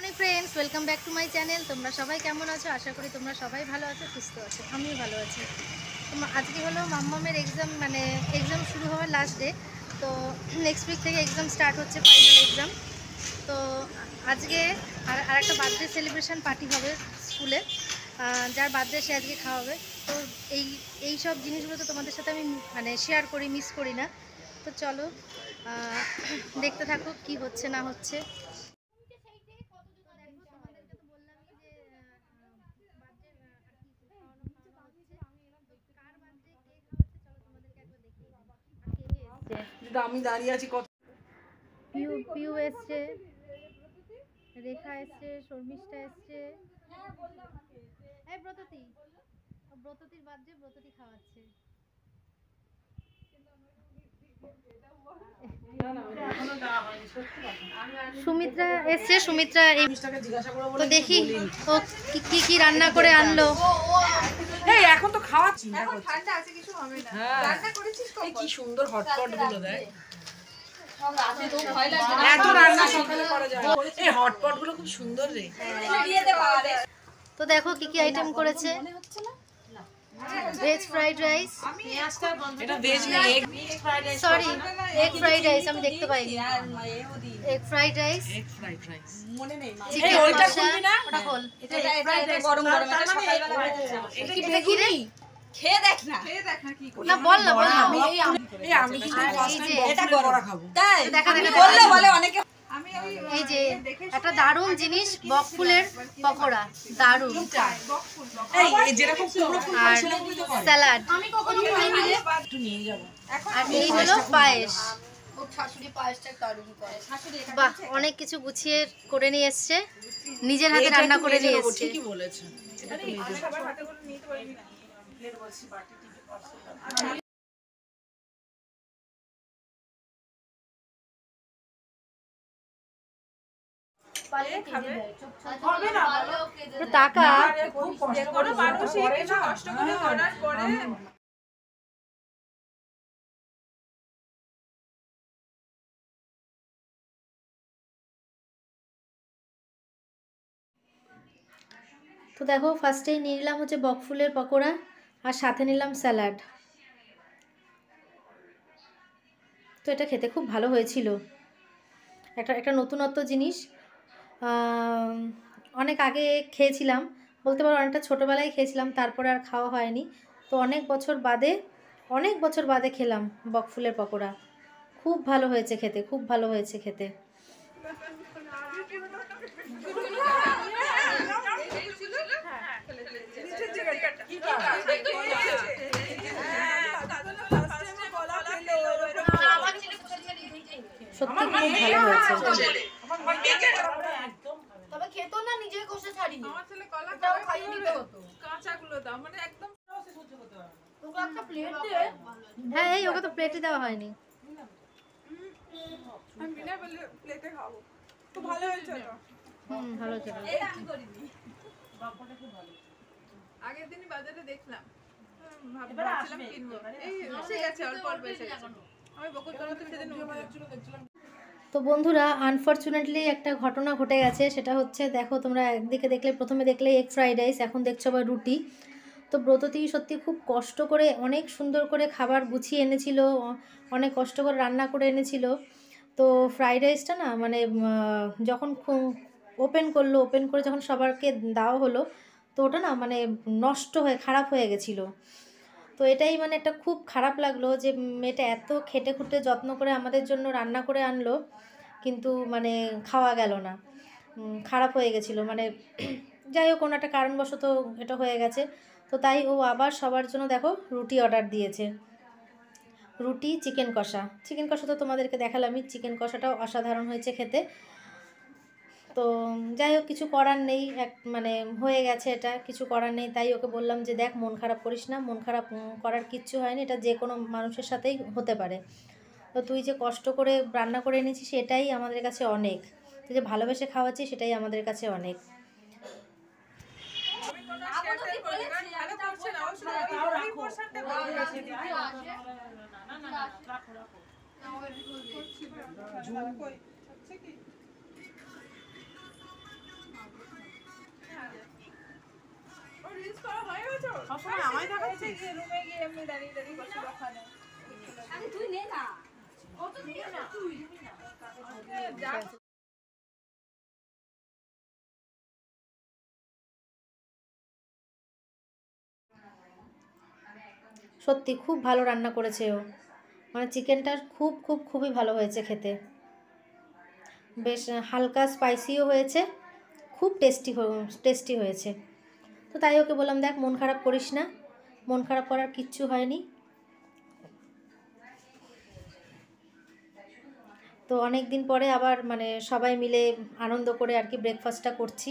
Morning friends, welcome back to my channel. তোমরা সবাই কেমন আছো? আশা করি তোমরা সবাই ভালো আছো, সুস্থ আছো। আমিও ভালো আছি। আজকে হলো মাম্মামের এক্সাম, মানে এক্সাম শুরু হওয়ার লাস্ট ডে। তো নেক্সট উইক থেকে এক্সাম স্টার্ট হচ্ছে, ফাইনাল এক্সাম। তো আজকে আর একটা বার্থডে সেলিব্রেশন পার্টি হবে স্কুলে। যার বার্থডে সে আজকে খাওয়াবে। তো এই সব জিনিসগুলো তো তোমাদের সাথে আমি মানে শেয়ার করি, মিস করি না। তো চলো দেখতে থাকো কি হচ্ছে না হচ্ছে। আমি দাঁড়িয়ে আছি কত। পিউ এসছে, রেখা এসছে, শর্মিষ্ঠা এসছে। এই ব্রততির বার্থডে, ব্রততি খাওয়াচ্ছে। সুমিত্রা এসছে, সুমিত্রা তো দেখি ও কি কি রান্না করে আনলো। এই এখন তো খাওয়াচ্ছি, এখন ঠান্ডা আছে, কিছু হবে না। রান্না করেছিস কখন? কি সুন্দর হটপট গুলো দেখ। এত রান্না সকালে করা যায়। এই হটপট গুলো খুব সুন্দর রে। তো দেখো কি কি আইটেম করেছে। ভেজ ফ্রাইড রাইস, এটা ভেজ না, egg fried rice. Sorry, egg fried rice আমি দেখতে পাইনি। এগ ফ্রাইড রাইস, মনে নেই। চিকেন ওইটা কষা, খুলবি না? ওটা খোল। এটা গরম গরম, এটা সকালবেলা বানাচ্ছে। এটা কি রে? খেয়ে দেখ না না কি করি। বল না, বল না। আমি কিন্তু ফার্স্ট টাইম এটা বকফুলের বড়া খাবো। তাই দেখা দেখা বললে বলে অনেকে। এই যে একটা দারুণ জিনিস, বকফুলের পকোড়া, দারুণ। এই যেরকম কুমড়ো ফুল আর সেরকমই তো করে। স্যালাড, একটু নিয়ে যাব। আর এই হলো পায়েস। ওর শাশুড়ি পায়েসটা দারুণ করে। শাশুড়ি বাহ, অনেক কিছু গুছিয়ে করে নিয়ে এসছে, নিজের হাতে রান্না করে নিয়ে এসছে। ঠিকই বলেছেন। এটা তো মেজে সবার হাতে করে নিতে পারবি না। প্লেট বসি বাটি টিকে পারছে। টাকা খুব কষ্ট করে মানুষই কিছু কষ্ট করে করার পরে। তো দেখো, ফার্স্টেই নিয়ে নিলাম হচ্ছে বকফুলের পকোড়া, আর সাথে নিলাম স্যালাড। তো এটা খেতে খুব ভালো হয়েছিল, একটা নতুনত্ব জিনিস। অনেক আগে খেয়েছিলাম, বলতে পারো অনেকটা ছোটোবেলায় খেয়েছিলাম, তারপরে আর খাওয়া হয়নি। তো অনেক বছর বাদে খেলাম বকফুলের পকোড়া। খুব ভালো হয়েছে খেতে, খুব ভালো হয়েছে খেতে। সত্যি খুব ভালো হয়েছে। তবে খেতো না, নিজে কষে ছাড়ি। আমার ছেলে কলা এটাও খাইয়ে নিতে হতো। কাঁচাগুলো দাও, মানে একদম তোকে একটা প্লেট দে। হ্যাঁ, এই ওকে তো প্লেটে দেওয়া হয়নি। আমি বিনা প্লেটে খাবো। তো ভালো হয়েছে তো। ভালো হয়েছে। এটা আমি করিনি। আগের দিনই বাজারে দেখলাম, ভাবছিলাম কিনবো। এই এসে গেছে, অল্প অল্প এসে গেছে। আমি বকুল তলাতে সেদিন দেখছিলাম। তো বন্ধুরা, আনফর্চুনেটলি একটা ঘটনা ঘটে গেছে। সেটা হচ্ছে, দেখো তোমরা একদিকে দেখলে, প্রথমে দেখলে এগ ফ্রাইড রাইস, এখন দেখছো আবার রুটি। তো ব্রততি সত্যি খুব কষ্ট করে, অনেক সুন্দর করে খাবার গুছিয়ে এনেছিল, অনেক কষ্ট করে রান্না করে এনেছিল। তো ফ্রাইড রাইসটা না, মানে যখন ওপেন করে যখন সবারকে দেওয়া হলো, তো ওটা না মানে নষ্ট হয়ে খারাপ হয়ে গেছিলো। তো এটাই মানে একটা খুব খারাপ লাগলো যে মেয়েটা এত খেটে খুঁটে যত্ন করে আমাদের জন্য রান্না করে আনলো, কিন্তু মানে খাওয়া গেল না, খারাপ হয়ে গেছিলো। মানে যাই হোক, কোনো একটা কারণবশত এটা হয়ে গেছে। তো তাই ও আবার সবার জন্য দেখো রুটি অর্ডার দিয়েছে। রুটি, চিকেন কষা তো তোমাদেরকে দেখালামই। চিকেন কষাটাও অসাধারণ হয়েছে খেতে। তো যাই হোক, কিছু করার নেই, মানে হয়ে গেছে, এটা কিছু করার নেই। তাই ওকে বললাম যে দেখ, মন খারাপ করিস না, মন খারাপ করার কিচ্ছু হয়নি, এটা যে কোনো মানুষের সাথেই হতে পারে। তো তুই যে কষ্ট করে রান্না করে এনেছিস সেটাই আমাদের কাছে অনেক, তুই যে ভালোবেসে খাওয়াচ্ছিস সেটাই আমাদের কাছে অনেক। সবসময় আমায় দেখাচ্ছে গিয়ে রুমে গিয়ে এমনি দাঁড়িয়ে দাঁড়িয়ে বসে ওখানে তুই নে না সত্যি খুব ভালো রান্না করেছে ও, মানে চিকেনটা খুবই ভালো হয়েছে খেতে, বেশ হালকা স্পাইসিও হয়েছে, খুব টেস্টি হয়েছে। তো তাই ওকে বললাম দেখ মন খারাপ করিস না, মন খারাপ করার কিচ্ছু হয়নি। তো অনেক দিন পরে আবার মানে সবাই মিলে আনন্দ করে আর কি ব্রেকফাস্টটা করছি,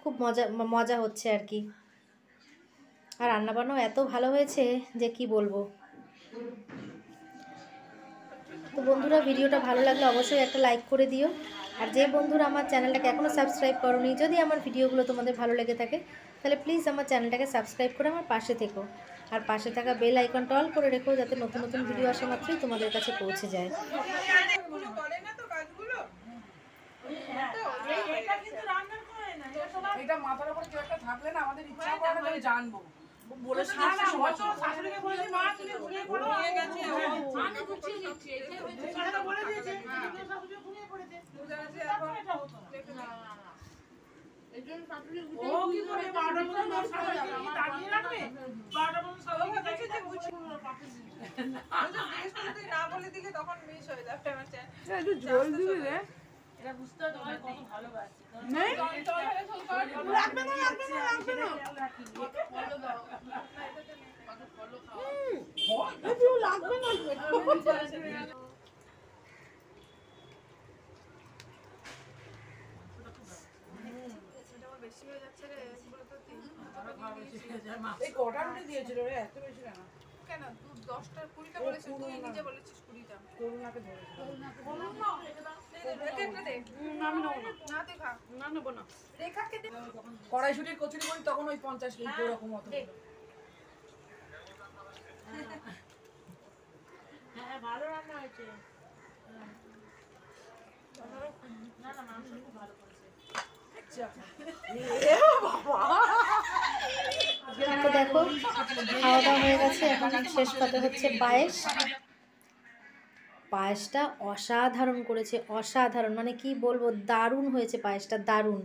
খুব মজা হচ্ছে আর কি। আর রান্নাবান্নাও এত ভালো হয়েছে যে কি বলবো। তো বন্ধুরা ভিডিওটা ভালো লাগলে অবশ্যই একটা লাইক করে দিও। আর যে বন্ধুরা আমার চ্যানেলটাকে এখনও সাবস্ক্রাইব করোনি, যদি আমার ভিডিওগুলো তোমাদের ভালো লেগে থাকে তাহলে প্লিজ আমার চ্যানেলটাকে সাবস্ক্রাইব করে আমার পাশে থেকো, আর পাশে থাকা বেল আইকনটা অল করে রেখো যাতে নতুন নতুন ভিডিও আসা মাত্রই তোমাদের কাছে পৌঁছে যায়। করে না তো কাজগুলো এটা মাথার উপর কেউ একটা থাকলে না আমাদের ইচ্ছা করে না জানবো বলে শাশুড়িকে বলেছি মা তুমি ঘুমিয়ে পড়ো নিয়ে গেছে আমি গুছিয়ে নিচ্ছি এটা বলে দিয়েছে শাশুড়ি ঘুমিয়ে পড়েছে বুঝা আছে এখন একজন শাশুড়ি ও কি করে 12টার মধ্যে নষ্ট হয়ে যাবে তাড়িয়ে রাখবে 12টার মধ্যে সবাই বলেছে যে গুছিয়ে তুই না বলে দিলে তখন মিস হয়ে যাবে আমার চ্যানেল একটু জল দিবি রে এটা বুঝতে হবে তোমার কত ভালোবাসে নেই রাখবে না ফলো দাও কত ফলো খাও একটু লাগবে না বেশি হয়ে যাচ্ছে রে এগুলো তো এই কটা রুটি দিয়েছিল রে এত বেশি কেন কেন তুই 10টা 20টা বলেছিস তুই নিজে বলেছিস 20টা করুণাকে ধরেছিল রেখা দে আমি নেবো না না তুই খা না নেবো না রেখাকে দে কড়াইশুটির কচুরি করি তখন ওই 50 কেজি এরকম মতো হ্যাঁ ভালো রান্না হয়েছে না না মাংস খুব ভালো করেছে তো দেখো খাওয়া দাওয়া হয়ে গেছে, এখন শেষ কথা হচ্ছে পায়েস। পায়েসটা অসাধারণ করেছে, অসাধারণ, মানে কি বলবো, দারুণ হয়েছে পায়েসটা, দারুণ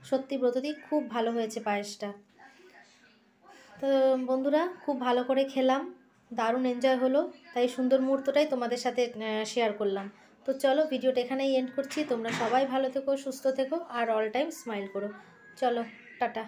সত্যি ব্রতদি খুব ভালো হয়েছে পায়েসটা। তো বন্ধুরা খুব ভালো করে খেলাম, দারুণ এনজয় হলো, তাই সুন্দর মুহূর্তটাই তোমাদের সাথে শেয়ার করলাম। তো চলো ভিডিওটা এখানেই এন্ড করছি, তোমরা সবাই ভালো থেকো, সুস্থ থেকো, আর অল টাইম স্মাইল করো। চলো টাটা।